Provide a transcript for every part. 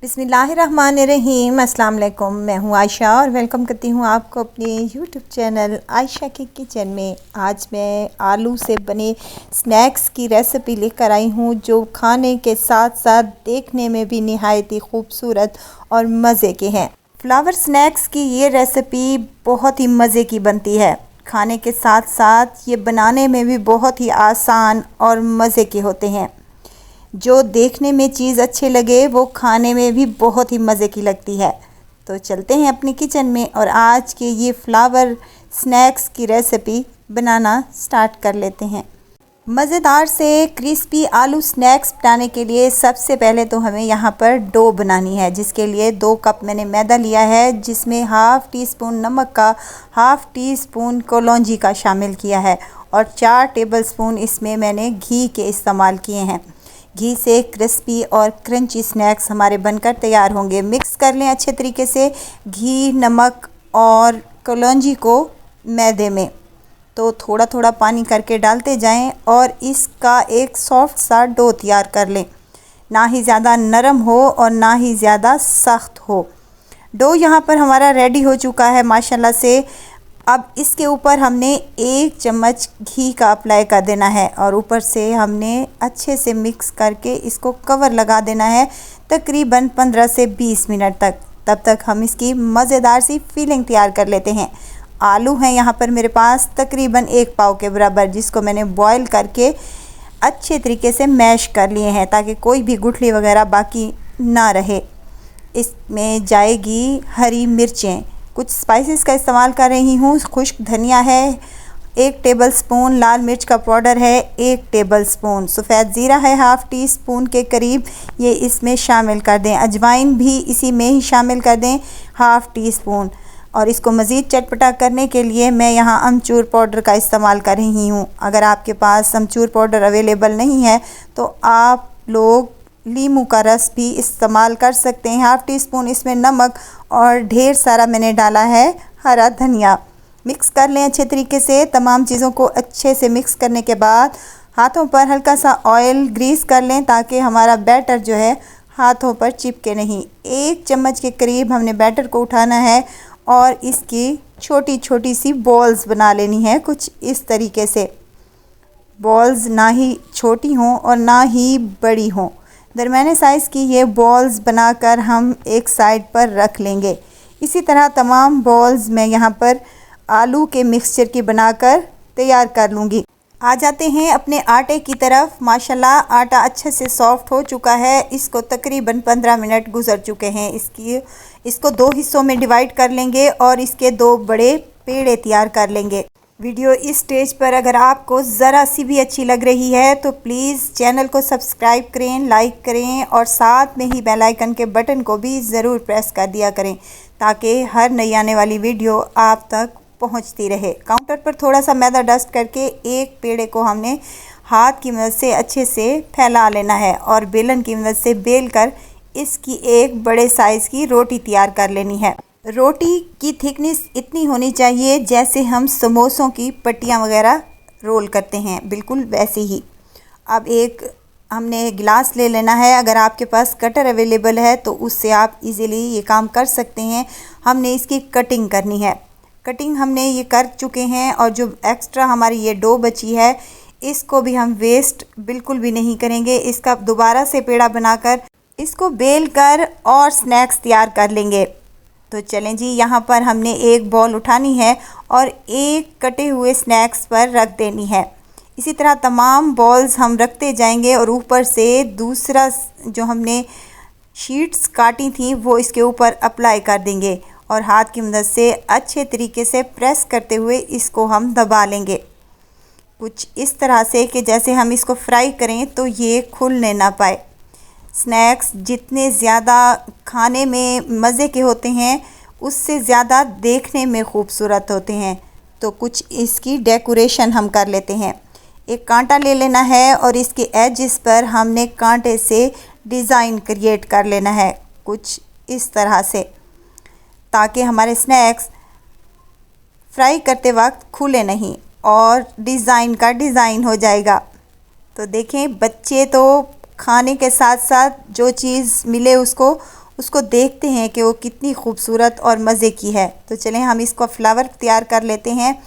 बिस्मिल्लाहिर्रहमानिर्रहीम। अस्सलाम वालेकुम। मैं हूँ आयशा और वेलकम करती हूँ आपको अपने यूट्यूब चैनल आयशा के किचन में। आज मैं आलू से बने स्नैक्स की रेसिपी लेकर आई हूँ जो खाने के साथ साथ देखने में भी निहायत ही खूबसूरत और मज़े के हैं। फ्लावर स्नैक्स की ये रेसिपी बहुत ही मज़े की बनती है। खाने के साथ साथ ये बनाने में भी बहुत ही आसान और मज़े के होते हैं। जो देखने में चीज़ अच्छे लगे वो खाने में भी बहुत ही मज़े की लगती है। तो चलते हैं अपनी किचन में और आज के ये फ्लावर स्नैक्स की रेसिपी बनाना स्टार्ट कर लेते हैं। मज़ेदार से क्रिस्पी आलू स्नैक्स बनाने के लिए सबसे पहले तो हमें यहाँ पर डो बनानी है, जिसके लिए 2 कप मैंने मैदा लिया है, जिसमें हाफ़ टी स्पून नमक का, हाफ़ टी स्पून कलौंजी का शामिल किया है और 4 टेबलस्पून इसमें मैंने घी के इस्तेमाल किए हैं। घी से क्रिस्पी और क्रंची स्नैक्स हमारे बनकर तैयार होंगे। मिक्स कर लें अच्छे तरीके से घी, नमक और कलौंजी को मैदे में। तो थोड़ा थोड़ा पानी करके डालते जाएं और इसका एक सॉफ्ट सा डो तैयार कर लें। ना ही ज़्यादा नरम हो और ना ही ज़्यादा सख्त हो। डो यहाँ पर हमारा रेडी हो चुका है माशाल्लाह से। अब इसके ऊपर हमने 1 चम्मच घी का अप्लाई कर देना है और ऊपर से हमने अच्छे से मिक्स करके इसको कवर लगा देना है तकरीबन 15 से 20 मिनट तक। तब तक हम इसकी मज़ेदार सी फीलिंग तैयार कर लेते हैं। आलू हैं यहाँ पर मेरे पास तकरीबन 1 पाव के बराबर, जिसको मैंने बॉईल करके अच्छे तरीके से मैश कर लिए हैं ताकि कोई भी गुठली वगैरह बाकी ना रहे। इसमें जाएगी हरी मिर्चें, कुछ स्पाइसेस का इस्तेमाल कर रही हूँ। खुश्क धनिया है 1 टेबलस्पून, लाल मिर्च का पाउडर है 1 टेबलस्पून, सफ़ेद ज़ीरा है हाफ़ टी स्पून के करीब, ये इसमें शामिल कर दें। अजवाइन भी इसी में ही शामिल कर दें हाफ़ टी स्पून। और इसको मज़ीद चटपटा करने के लिए मैं यहाँ अमचूर पाउडर का इस्तेमाल कर रही हूँ। अगर आपके पास अमचूर पाउडर अवेलेबल नहीं है तो आप लोग लीमू का रस भी इस्तेमाल कर सकते हैं। हाफ़ टी स्पून इसमें नमक और ढेर सारा मैंने डाला है हरा धनिया। मिक्स कर लें अच्छे तरीके से। तमाम चीज़ों को अच्छे से मिक्स करने के बाद हाथों पर हल्का सा ऑयल ग्रीस कर लें ताकि हमारा बैटर जो है हाथों पर चिपके नहीं। 1 चम्मच के करीब हमने बैटर को उठाना है और इसकी छोटी छोटी सी बॉल्स बना लेनी है। कुछ इस तरीके से बॉल्स ना ही छोटी हों और ना ही बड़ी हों, दरमियाने साइज़ की ये बॉल्स बनाकर हम एक साइड पर रख लेंगे। इसी तरह तमाम बॉल्स मैं यहाँ पर आलू के मिक्सचर की बनाकर तैयार कर लूँगी। आ जाते हैं अपने आटे की तरफ। माशाल्लाह आटा अच्छे से सॉफ़्ट हो चुका है। इसको तकरीबन 15 मिनट गुजर चुके हैं। इसको 2 हिस्सों में डिवाइड कर लेंगे और इसके 2 बड़े पेड़े तैयार कर लेंगे। वीडियो इस स्टेज पर अगर आपको ज़रा सी भी अच्छी लग रही है तो प्लीज़ चैनल को सब्सक्राइब करें, लाइक करें और साथ में ही बेल आइकन के बटन को भी ज़रूर प्रेस कर दिया करें ताकि हर नई आने वाली वीडियो आप तक पहुंचती रहे। काउंटर पर थोड़ा सा मैदा डस्ट करके एक पेड़े को हमने हाथ की मदद से अच्छे से फैला लेना है और बेलन की मदद से बेल कर इसकी एक बड़े साइज़ की रोटी तैयार कर लेनी है। रोटी की थिकनेस इतनी होनी चाहिए जैसे हम समोसों की पट्टियाँ वगैरह रोल करते हैं, बिल्कुल वैसे ही। अब एक हमने गिलास ले लेना है। अगर आपके पास कटर अवेलेबल है तो उससे आप इजीली ये काम कर सकते हैं। हमने इसकी कटिंग करनी है। कटिंग हमने ये कर चुके हैं और जो एक्स्ट्रा हमारी ये डो बची है इसको भी हम वेस्ट बिल्कुल भी नहीं करेंगे। इसका दोबारा से पेड़ा बनाकर इसको बेल कर और स्नैक्स तैयार कर लेंगे। तो चलें जी, यहाँ पर हमने एक बॉल उठानी है और एक कटे हुए स्नैक्स पर रख देनी है। इसी तरह तमाम बॉल्स हम रखते जाएंगे और ऊपर से दूसरा जो हमने शीट्स काटी थी वो इसके ऊपर अप्लाई कर देंगे और हाथ की मदद से अच्छे तरीके से प्रेस करते हुए इसको हम दबा लेंगे, कुछ इस तरह से कि जैसे हम इसको फ्राई करें तो ये खुलने ना पाए। स्नैक्स जितने ज़्यादा खाने में मज़े के होते हैं उससे ज़्यादा देखने में खूबसूरत होते हैं। तो कुछ इसकी डेकोरेशन हम कर लेते हैं। एक कांटा ले लेना है और इसके एजेस पर हमने कांटे से डिज़ाइन क्रिएट कर लेना है कुछ इस तरह से, ताकि हमारे स्नैक्स फ्राई करते वक्त खुले नहीं और डिज़ाइन का डिज़ाइन हो जाएगा। तो देखें, बच्चे तो खाने के साथ साथ जो चीज़ मिले उसको उसको देखते हैं कि वो कितनी खूबसूरत और मज़े की है। तो चलें हम इसको फ्लावर तैयार कर लेते हैं।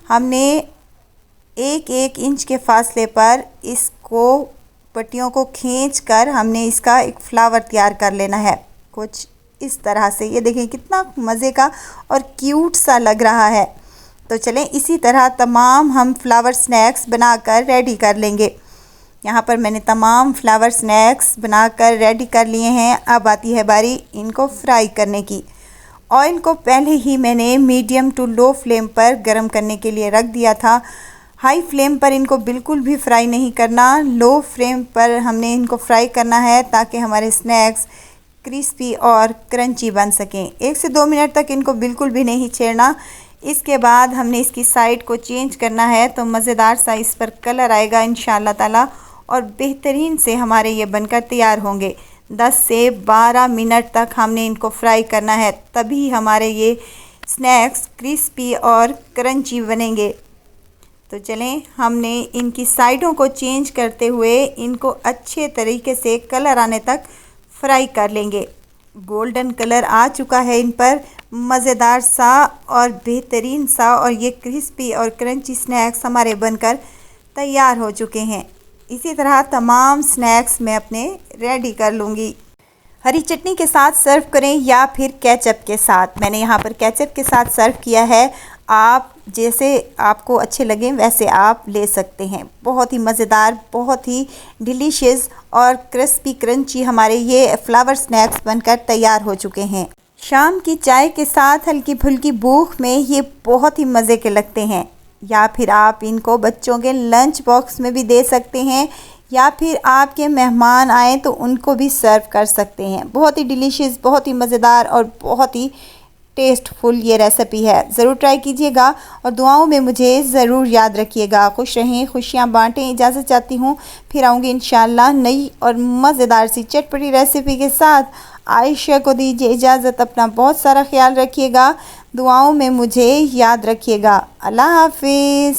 हमने 1-1 इंच के फासले पर इसको पट्टियों को खींचकर हमने इसका एक फ्लावर तैयार कर लेना है, कुछ इस तरह से। ये देखें कितना मज़े का और क्यूट सा लग रहा है। तो चलें इसी तरह तमाम हम फ्लावर स्नैक्स बनाकर रेडी कर लेंगे। यहाँ पर मैंने तमाम फ्लावर स्नैक्स बनाकर रेडी कर लिए हैं। अब आती है बारी इनको फ्राई करने की। ऑयल को पहले ही मैंने मीडियम टू लो फ्लेम पर गर्म करने के लिए रख दिया था। हाई फ्लेम पर इनको बिल्कुल भी फ्राई नहीं करना, लो फ्लेम पर हमने इनको फ्राई करना है ताकि हमारे स्नैक्स क्रिस्पी और क्रंची बन सकें। 1 से 2 मिनट तक इनको बिल्कुल भी नहीं छेड़ना। इसके बाद हमने इसकी साइड को चेंज करना है तो मज़ेदार सा इस पर कलर आएगा इंशाअल्लाह ताला और बेहतरीन से हमारे ये बनकर तैयार होंगे। 10 से 12 मिनट तक हमने इनको फ्राई करना है, तभी हमारे ये स्नैक्स क्रिस्पी और क्रंची बनेंगे। तो चलें हमने इनकी साइडों को चेंज करते हुए इनको अच्छे तरीके से कलर आने तक फ्राई कर लेंगे। गोल्डन कलर आ चुका है इन पर, मज़ेदार सा और बेहतरीन सा, और ये क्रिस्पी और क्रंची स्नैक्स हमारे बनकर तैयार हो चुके हैं। इसी तरह तमाम स्नैक्स मैं अपने रेडी कर लूँगी। हरी चटनी के साथ सर्व करें या फिर केचप के साथ। मैंने यहाँ पर केचप के साथ सर्व किया है। आप जैसे आपको अच्छे लगें वैसे आप ले सकते हैं। बहुत ही मज़ेदार, बहुत ही डिलीशियस और क्रिस्पी क्रंची हमारे ये फ्लावर स्नैक्स बनकर तैयार हो चुके हैं। शाम की चाय के साथ हल्की फुल्की भूख में ये बहुत ही मज़े के लगते हैं। या फिर आप इनको बच्चों के लंच बॉक्स में भी दे सकते हैं, या फिर आपके मेहमान आए तो उनको भी सर्व कर सकते हैं। बहुत ही डिलीशियस, बहुत ही मज़ेदार और बहुत ही टेस्टफुल ये रेसिपी है। ज़रूर ट्राई कीजिएगा और दुआओं में मुझे ज़रूर याद रखिएगा। खुश रहें, खुशियाँ बांटें। इजाज़त चाहती हूँ, फिर आऊँगी इंशाअल्लाह नई और मज़ेदार सी चटपटी रेसिपी के साथ। आयशा को दीजिए इजाज़त। अपना बहुत सारा ख्याल रखिएगा, दुआओं में मुझे याद रखिएगा। अल्लाह हाफिज़।